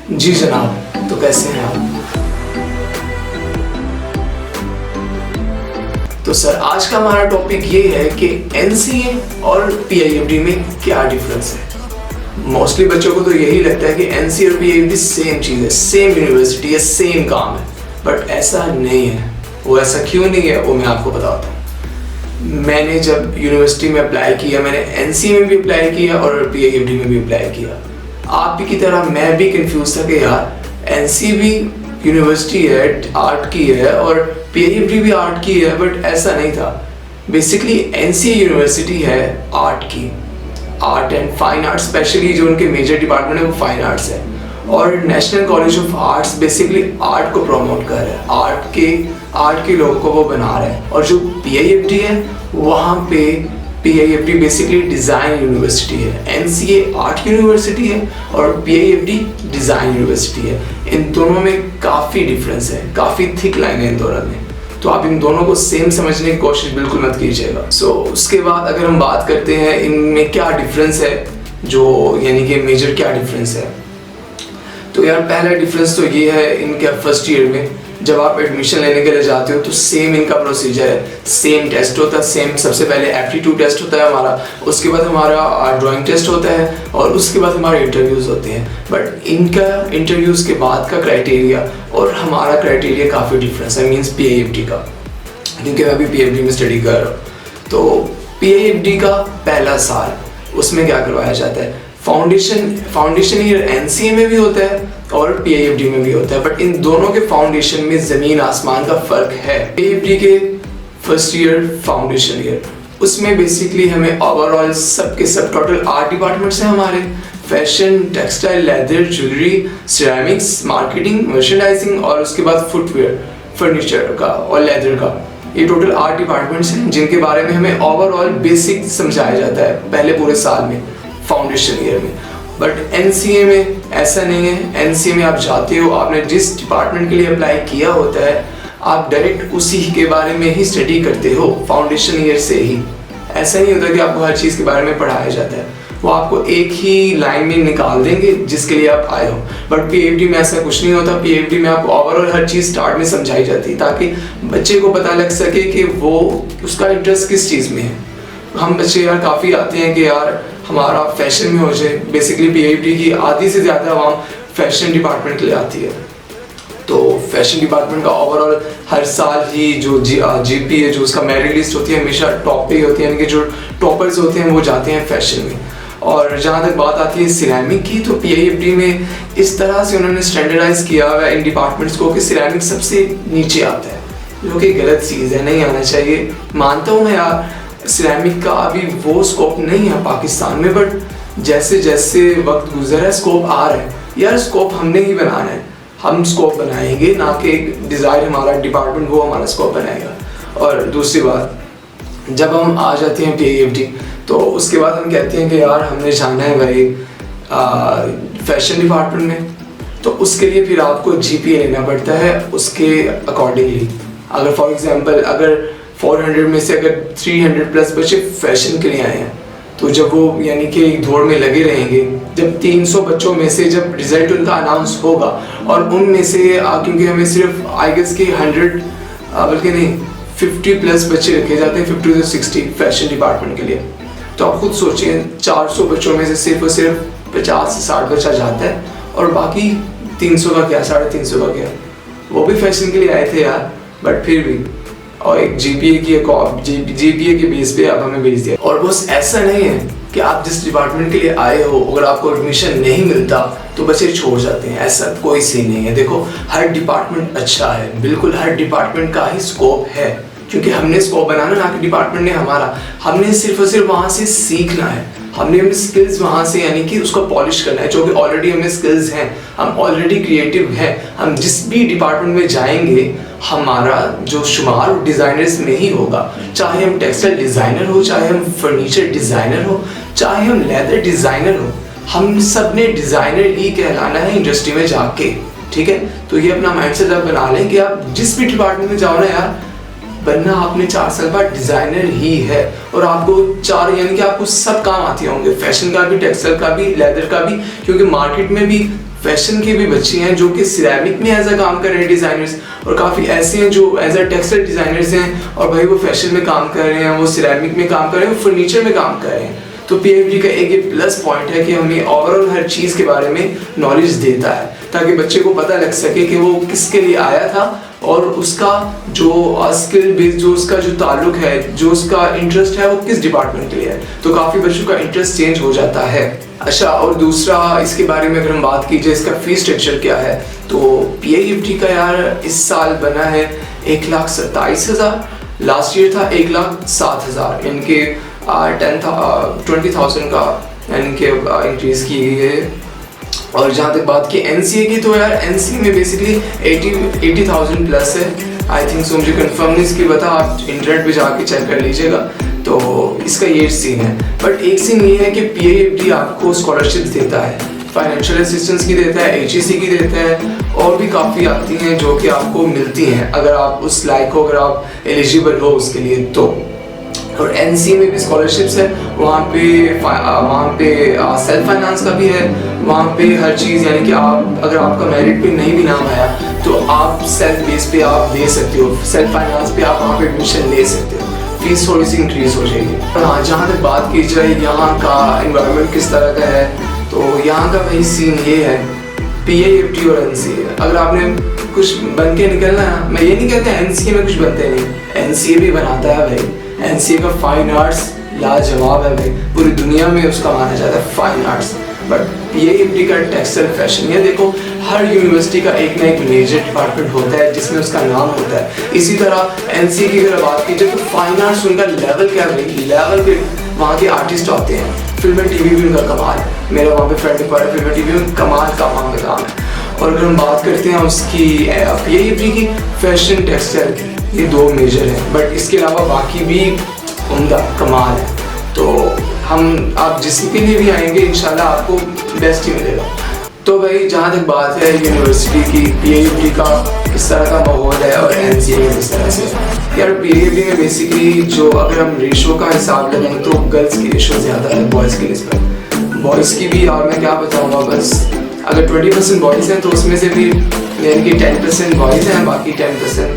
जी जनाब, तो कैसे हैं आप? तो सर आज का हमारा टॉपिक ये है कि एनसीए और पीआईएफडी में क्या डिफरेंस है। मोस्टली बच्चों को तो यही लगता है कि एनसीए और पीआईएफडी सेम चीज़ है, सेम यूनिवर्सिटी है, सेम काम है, बट ऐसा नहीं है। वो ऐसा क्यों नहीं है वो मैं आपको बताता हूँ। मैंने जब यूनिवर्सिटी में अप्लाई किया, मैंने एनसीए में भी अप्लाई किया और पीआईएफडी में भी अप्लाई किया। आप भी की तरह मैं भी कंफ्यूज था कि यार एनसीए भी यूनिवर्सिटी है, आर्ट की है, और पीआईएफडी भी आर्ट की है, बट ऐसा नहीं था। बेसिकली एनसीए यूनिवर्सिटी है आर्ट की, art and fine arts, specially जो उनके मेजर डिपार्टमेंट है वो फाइन आर्ट्स है, और national college of arts basically art को प्रमोट कर रहा है, आर्ट के लोगों को वो बना रहा है। और जो पीआईएफडी है वहाँ पे पीआईएफडी बेसिकली डिज़ाइन यूनिवर्सिटी है, एनसीए आर्ट यूनिवर्सिटी है और पीआईएफडी डिज़ाइन यूनिवर्सिटी है। इन दोनों में काफ़ी डिफरेंस है, काफ़ी थिक लाइन है इन दोनों में, तो आप इन दोनों को सेम समझने की कोशिश बिल्कुल मत कीजिएगा। उसके बाद अगर हम बात करते हैं इनमें क्या डिफरेंस है, जो यानी कि मेजर क्या डिफरेंस है, तो यार पहला डिफरेंस तो ये है इनके फर्स्ट ईयर में जब आप एडमिशन लेने के लिए जाते हो तो सेम इनका प्रोसीजर है, सेम टेस्ट होता है, सेम सबसे पहले एप्टीट्यूड टेस्ट होता है हमारा, उसके बाद हमारा ड्राइंग टेस्ट होता है और उसके बाद हमारे इंटरव्यूज़ होते हैं। बट इनका इंटरव्यूज़ के बाद का क्राइटेरिया और हमारा क्राइटेरिया काफ़ी डिफरेंस है, मीन्स पीआईएफडी का, क्योंकि मैं अभी पीआईएफडी में स्टडी कर रहा हूँ। तो पीआईएफडी का पहला साल उसमें क्या करवाया जाता है, फाउंडेशन ईयर एनसीए में भी होता है और पीआईएफडी में भी होता है, बट इन दोनों के फाउंडेशन में ज़मीन आसमान का फ़र्क है। पीआईएफडी के फर्स्ट ईयर फाउंडेशन ईयर, उसमें बेसिकली हमें ओवरऑल सब के सब टोटल 8 डिपार्टमेंट्स हैं हमारे, fashion, textile, leather, jewellery, ceramics, marketing, merchandising और उसके बाद फुटवेयर, फर्नीचर का और लेदर का। ये टोटल 8 डिपार्टमेंट्स हैं जिनके बारे में हमें ओवरऑल बेसिक समझाया जाता है पहले पूरे साल में, फाउंडेशन ईयर में। बट एनसीए में ऐसा नहीं है। एनसीए में आप जाते हो, आपने जिस डिपार्टमेंट के लिए अप्लाई किया होता है आप डायरेक्ट उसी के बारे में ही स्टडी करते हो फाउंडेशन ईयर से ही। ऐसा नहीं होता कि आपको हर चीज़ के बारे में पढ़ाया जाता है, वो आपको एक ही लाइन में निकाल देंगे जिसके लिए आप आए हो। बट पीआईएफडी में ऐसा कुछ नहीं होता। पीआईएफडी में आपको ओवरऑल हर चीज़ स्टार्ट में समझाई जाती है ताकि बच्चे को पता लग सके कि वो उसका इंटरेस्ट किस चीज़ में है। हम बच्चे यार काफ़ी आते हैं कि यार हमारा फैशन में हो जाए, बेसिकली पीआईएफडी की आधी से ज़्यादा आवाम फैशन डिपार्टमेंट के लिए आती है। तो फैशन डिपार्टमेंट का ओवरऑल हर साल ही जो जीपी है, जो उसका मेरिट लिस्ट होती है, हमेशा टॉप पे ही होती है, यानी कि जो टॉपर्स होते हैं वो जाते हैं फैशन में। और जहाँ तक बात आती है सिरेमिक की, तो पीआईएफडी में इस तरह से उन्होंने स्टैंडर्डाइज किया हुआ है इन डिपार्टमेंट्स को कि सिरेमिक सबसे नीचे आता है, जो कि गलत चीज़ है, नहीं आना चाहिए। मानता हूँ मैं यार सिरेमिक का अभी वो स्कोप नहीं है पाकिस्तान में, बट जैसे जैसे वक्त गुजर है स्कोप आ रहा है। यार स्कोप हमने ही बनाना है, हम स्कोप बनाएंगे, ना कि डिज़ायर हमारा डिपार्टमेंट वो हमारा स्कोप बनाएगा। और दूसरी बात, जब हम आ जाते हैं पीआईएफडी तो उसके बाद हम कहते हैं कि यार हमने जाना है भाई फैशन डिपार्टमेंट में, तो उसके लिए फिर आपको जीपीए लेना पड़ता है उसके अकॉर्डिंगली। अगर फॉर एग्जांपल अगर 400 में से अगर 300 प्लस बच्चे फैशन के लिए आए हैं, तो जब वो यानी कि दौड़ में लगे रहेंगे, जब 300 बच्चों में से जब रिजल्ट उनका अनाउंस होगा और उनमें से क्योंकि हमें सिर्फ आई गेस के 100 बल्कि नहीं 50 प्लस बच्चे रखे जाते हैं, 50 से 60 फैशन डिपार्टमेंट के लिए, तो आप खुद सोचें 400 बच्चों में से सिर्फ और सिर्फ 50 से 60 बच्चा जाता है और बाकी 300 का क्या, 350 का क्या, वो भी फैशन के लिए आए थे यार, बट फिर भी और एक जीपीए के बेस पे आप हमें भेज दिया। और बस ऐसा नहीं है कि आप जिस डिपार्टमेंट के लिए आए हो अगर आपको एडमिशन नहीं मिलता तो बच्चे छोड़ जाते हैं, ऐसा कोई सीन नहीं है। देखो हर डिपार्टमेंट अच्छा है, बिल्कुल हर डिपार्टमेंट का ही स्कोप है, क्योंकि हमने स्कोप बनाना ना कि डिपार्टमेंट ने हमारा, हमने सिर्फ और सिर्फ वहाँ से सीखना है, हमने अपनी स्किल्स वहाँ से यानी कि उसको पॉलिश करना है, जो कि ऑलरेडी हमें स्किल्स हैं, हम ऑलरेडी क्रिएटिव हैं, हम जिस भी डिपार्टमेंट में जाएंगे हमारा जो शुमार डिज़ाइनर्स में ही होगा, चाहे हम टेक्सटाइल डिज़ाइनर हो, चाहे हम फर्नीचर डिज़ाइनर हो, चाहे हम लेदर डिज़ाइनर हो, हम सब ने डिज़ाइनर ही कहलाना है इंडस्ट्री में जाके, ठीक है। तो ये अपना माइंडसेट आप बना लें कि आप जिस भी डिपार्टमेंट में जाओ ना यार, बनना आपने 4 साल बाद डिज़ाइनर ही है, और आपको 4 यानी कि आपको सब काम आते होंगे, फैशन का भी, टेक्सटाइल का भी, लेदर का भी, क्योंकि मार्केट में भी फैशन की भी बच्ची हैं जो कि सिरेमिक में एज अ काम कर रहे हैं डिज़ाइनर्स, और काफ़ी ऐसे हैं जो एज अ टेक्सटाइल डिज़ाइनर्स हैं और भाई वो फैशन में काम कर रहे हैं, वो सिरेमिक में काम कर रहे हैं, वो फर्नीचर में काम कर रहे हैं। तो PFD का एक ये प्लस पॉइंट है कि हमें ओवरऑल हर चीज़ के बारे में नॉलेज देता है ताकि बच्चे को पता लग सके कि वो किसके लिए आया था और उसका जो स्किल बेस, जो उसका जो ताल्लुक है, जो उसका इंटरेस्ट है वो किस डिपार्टमेंट के लिए है। तो काफ़ी बच्चों का इंटरेस्ट चेंज हो जाता है। अच्छा, और दूसरा इसके बारे में अगर हम बात कीजिए इसका फीस स्ट्रक्चर क्या है, तो PIFT का यार इस साल बना है 1,27,000, लास्ट ईयर था 1,07,000, इनके 20,000 का इनके इंक्रीज की गई है। और जहाँ तक बात की NCA की, तो यार NCA में बेसिकली 80,000 प्लस है, आई थिंक सो, मुझे कंफर्म नहीं इसकी पता, आप इंटरनेट पे जाके चेक कर लीजिएगा। तो इसका ये सीन है। बट एक सीन ये है कि PIFT आपको स्कॉलरशिप देता है, फाइनेंशियल असिस्टेंस की देता है, HEC की देता है, और भी काफ़ी आती हैं जो कि आपको मिलती हैं अगर आप उस लायक हो, अगर आप एलिजिबल हो उसके लिए। तो और NCA में भी स्कॉलरशिप्स है, वहाँ पे सेल्फ फाइनेंस का भी है, वहाँ पे हर चीज़, यानी कि आप अगर आपका मेरिट पे नहीं भी नाम आया तो आप सेल्फ बेस पे आप दे सकते हो, सेल्फ फाइनेंस पे आप वहाँ पे एडमिशन ले सकते हो, फीस थोड़ी सी इंक्रीज हो जाएगी। हाँ, जहाँ तक बात की जाए यहाँ का एनवायरनमेंट किस तरह का है, तो यहाँ का भाई सीन ये है, PIFT और NCA अगर आपने कुछ बन के निकलना है, मैं ये नहीं कहता NCA में कुछ बनते नहीं, NCA भी बनाता है भाई। NCA का फाइन आर्ट्स लाजवाब है भाई, पूरी दुनिया में उसका माना जाता है फाइन आर्ट्स। बट PIFT का टेक्सटाइल फैशन, ये देखो हर यूनिवर्सिटी का एक ना एक मेजर डिपार्टमेंट होता है जिसमें उसका नाम होता है। इसी तरह NCA की अगर बात की जाए तो फाइन आर्ट्स उनका लेवल क्या है, लेवल पे वहाँ के आर्टिस्ट आते हैं, फिल्म एंड TV भी उनका कमाल है, मेरा वहाँ पे फ्रेंड पढ़ा फिल्म एंड TV में कमाल का वहाँ पे काम है। और अगर हम बात करते हैं उसकी PIFT की, फैशन टेक्सटाइल, ये दो मेजर हैं, बट इसके अलावा बाकी भी उनका कमाल है। तो हम आप जिसके लिए भी आएंगे इंशाल्लाह आपको बेस्ट ही मिलेगा। तो भाई जहाँ तक बात है यूनिवर्सिटी की, PIFT का किस तरह का माहौल है और NCA में किस तरह से, यार PIFT में बेसिकली जो अगर हम रेशो का हिसाब लगाएं तो गर्ल्स की रेशो ज़्यादा है बॉयज़ की निस्बत। बॉयज़ की भी यार मैं क्या बताऊँगा, बस अगर 20% बॉयज़ हैं तो उसमें से भी यानी कि 10% बॉयज़ हैं, बाकी 10%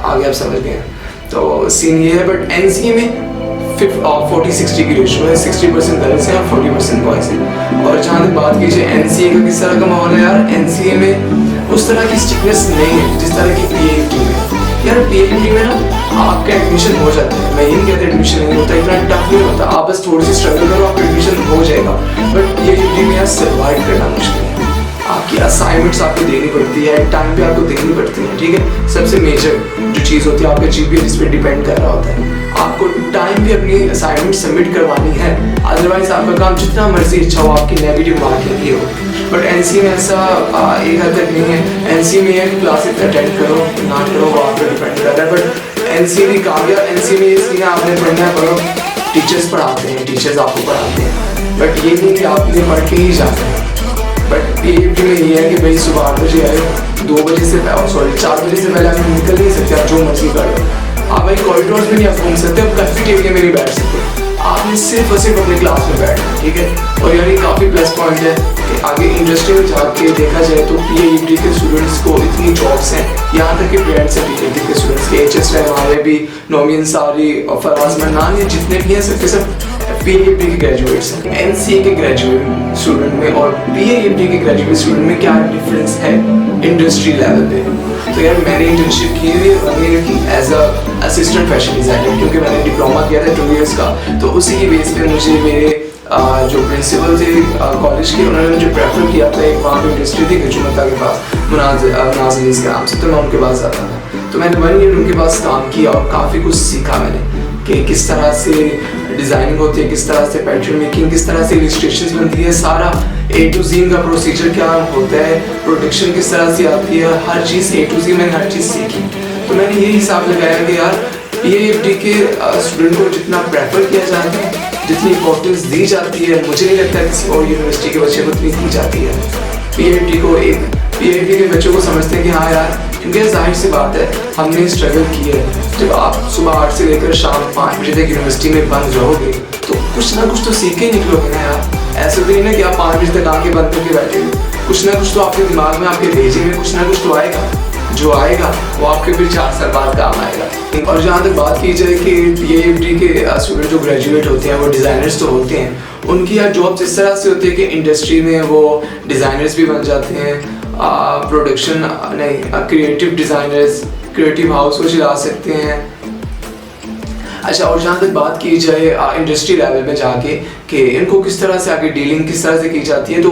आगे आप समझ गए। तो सीन ये है। बट NCA में 40-60 की रेशो है, 60% गर्ल्स हैं और 40% बॉयज़ हैं। और जहाँ तक बात कीजिए NCA का किस तरह का माहौल है, यार NCA में उस तरह की स्ट्रिक्टनेस नहीं है जिस तरह की PIFT में। यार PIFT में ना आपका एडमिशन हो जाता है, मैं ये नहीं कहता एडमिशन नहीं होता, इतना टफ नहीं होता, आप बस थोड़ी सी स्ट्रगल करो आपका एडमिशन हो जाएगा। बट PIFT में यार सर्वाइव करना मुश्किल है, आपकी असाइनमेंट्स आपको देनी पड़ती है, टाइम पे आपको देनी पड़ती है, ठीक है। सबसे मेजर जो चीज़ होती है आपका GPA इस पर डिपेंड कर रहा होता है, आपको टाइम पे अपनी असाइनमेंट सबमिट करवानी है, अदरवाइज आपका काम जितना मर्जी अच्छा हो आपकी नेगेटिव मार्किंग ही हो। बट NCA में ऐसा एक हद तक नहीं है। NCA में यह क्लासेस अटेंड करो ना करो वो आप पर डिपेंड करता है। बट NCA भी कामयाब, NCA में इसलिए आपने पढ़ना है, पढ़ो, टीचर्स पढ़ाते हैं, टीचर्स आपको पढ़ाते हैं, बट ये नहीं कि आपने पढ़ के ही जाना है। बट PIFT में ये है कि भाई सुबह 8 बजे आए, 2 बजे से 4 बजे से पहले आप निकल नहीं सकते, आप जो मर्जी करो, आप भाई कॉरिडोर्स में नहीं आप घूम सकते, आप कैफेटेरिया में नहीं बैठ सकते, आपने सिर्फ और सिर्फ अपने क्लास में बैठना, ठीक है। और यार ये काफ़ी प्लस पॉइंट है कि आगे इंडस्ट्री में जाके देखा जाए तो PIFT के स्टूडेंट्स को इतनी जॉब्स हैं, यहाँ तक कि ब्रांड्स हैं PIFT के स्टूडेंट्स के, HS रहे हमारे भी, नौमी अंसारी और फराज मन्नान, ये जितने भी हैं सबके सब PIFT के ग्रेजुएट्स हैं। NCA के ग्रेजुएट स्टूडेंट में और PIFT के ग्रेजुएट स्टूडेंट में क्या डिफरेंस है इंडस्ट्री लेवल पे। तो यार मैंने इंटर्नशिप की हुई है as a assistant fashion designer, क्योंकि मैंने डिप्लोमा किया था 2 इयर्स का, तो उसी की बेस पे मुझे मेरे जो प्रिंसिपल थे कॉलेज के, उन्होंने मुझे प्रेफर किया था। एक वहाँ पे इंडस्ट्री थी गजुमता के पास, मुनाज़ के नाम से, तो मैं उनके पास जाता था। तो मैंने 1 ईयर उनके पास काम किया और काफ़ी कुछ सीखा मैंने कि किस तरह से डिज़ाइनिंग होती है, किस तरह से पैटर्न मेकिंग, किस तरह से इलस्ट्रेशंस बनती है, सारा A to Z का प्रोसीजर क्या होता है, प्रोडक्शन किस तरह से आती है, हर चीज़ A to Z मैंने हर चीज़ सीखी। तो मैंने यही हिसाब लगाया कि यार PIFT के स्टूडेंट को जितना प्रेफर किया जाता है, जितनी इंपॉर्टेंस दी जाती है, मुझे नहीं लगता किसी और यूनिवर्सिटी के बच्चे को उतनी दी जाती है। PIFT के बच्चों को समझते हैं कि हाँ यार, क्योंकि जाहिर सी बात है हमने स्ट्रगल की है। जब आप सुबह 8 से लेकर शाम 5 बजे तक यूनिवर्सिटी में बंद रहोगे तो कुछ ना कुछ तो सीख के ही निकलोगे ना यार। ऐसे तो नहीं ना कि आप 5 बजे तक आके बंद करके बैठे हो, कुछ ना कुछ तो आपके दिमाग में, आपके भेजे में कुछ ना कुछ तो आएगा, जो आएगा वो आपके फिर 4 साल बाद काम आएगा। और जहाँ तक बात की जाए कि PIFD के स्टूडेंट जो ग्रेजुएट होते हैं वो डिज़ाइनर्स तो होते हैं, उनकी यार जॉब्स इस तरह से होती है कि इंडस्ट्री में वो डिज़ाइनर्स भी बन जाते हैं, प्रोडक्शन नहीं, क्रिएटिव डिज़ाइनर्स, क्रिएटिव हाउस को चला सकते हैं। अच्छा, और जहाँ तक बात की जाए इंडस्ट्री लेवल में जाके कि इनको किस तरह से आगे डीलिंग किस तरह से की जाती है, तो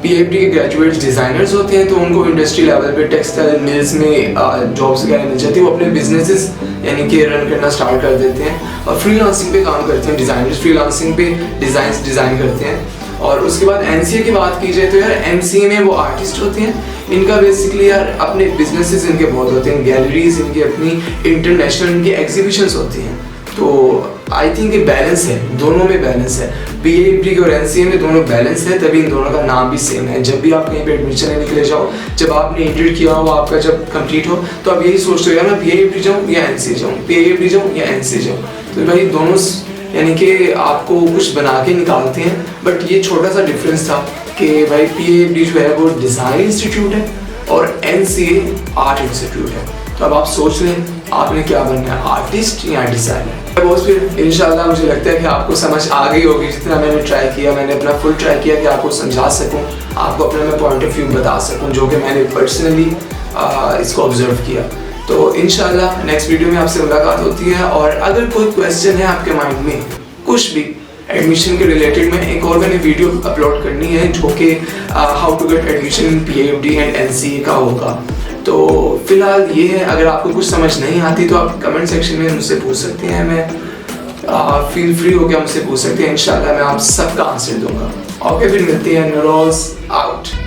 PIFD के ग्रेजुएट डिज़ाइनर्स होते हैं तो उनको इंडस्ट्री लेवल पे टेक्सटाइल मिल्स में जॉब्स वगैरह मिल जाती है। वो अपने बिजनेसेस यानी कि रन करना स्टार्ट कर देते हैं और फ्रीलांसिंग पे काम करते हैं। डिज़ाइनर्स फ्रीलांसिंग पे डिज़ाइन करते हैं। और उसके बाद NCA की बात की जाए तो यार NCA में वो आर्टिस्ट होते हैं, इनका बेसिकली यार अपने बिजनेसेस इनके बहुत होते हैं, गैलरीज इनकी अपनी, इंटरनेशनल इनकी एग्जीबिशंस होती हैं। तो आई थिंक ये बैलेंस है, दोनों में बैलेंस है। PIFD के और NCA में दोनों बैलेंस है, तभी इन दोनों का नाम भी सेम है। जब भी आप कहीं पे एडमिशन लेने के लिए जाओ, जब आपने इंटर किया हो, आपका जब कंप्लीट हो, तो आप यही सोचते हो यार मैं PIFD जाऊँ या NCA जाऊँ, PIFD जाऊँ या NCA जाऊँ। तो भाई दोनों यानी कि आपको कुछ बना के निकालते हैं, बट ये छोटा सा डिफरेंस था कि भाई PIFD जो है वो डिज़ाइन इंस्टीट्यूट है और NCA आर्ट इंस्टीट्यूट है। तो अब आप सोच लें आपने क्या बनना है, आर्टिस्ट या डिज़ाइनर। बॉस फिर इंशाल्लाह मुझे लगता है कि आपको समझ आ गई होगी, जितना मैंने ट्राई किया, मैंने अपना फुल ट्राई किया कि आपको समझा सकूं, आपको अपना मैं पॉइंट ऑफ व्यू बता सकूं जो कि मैंने पर्सनली इसको ऑब्जर्व किया। तो इंशाल्लाह नेक्स्ट वीडियो में आपसे मुलाकात होती है। और अगर कोई क्वेश्चन है आपके माइंड में कुछ भी एडमिशन के रिलेटेड में, एक और मैंने वीडियो अपलोड करनी है जो कि how to get admission in PIFD and NCA का होगा। तो फिलहाल ये है, अगर आपको कुछ समझ नहीं आती तो आप कमेंट सेक्शन में मुझसे पूछ सकते हैं, मैं फील फ्री हो गया मुझसे पूछ सकते हैं, इंशाल्लाह मैं आप सबका आंसर दूंगा। ओके, फिर मिलते हैं। नरोज आउट।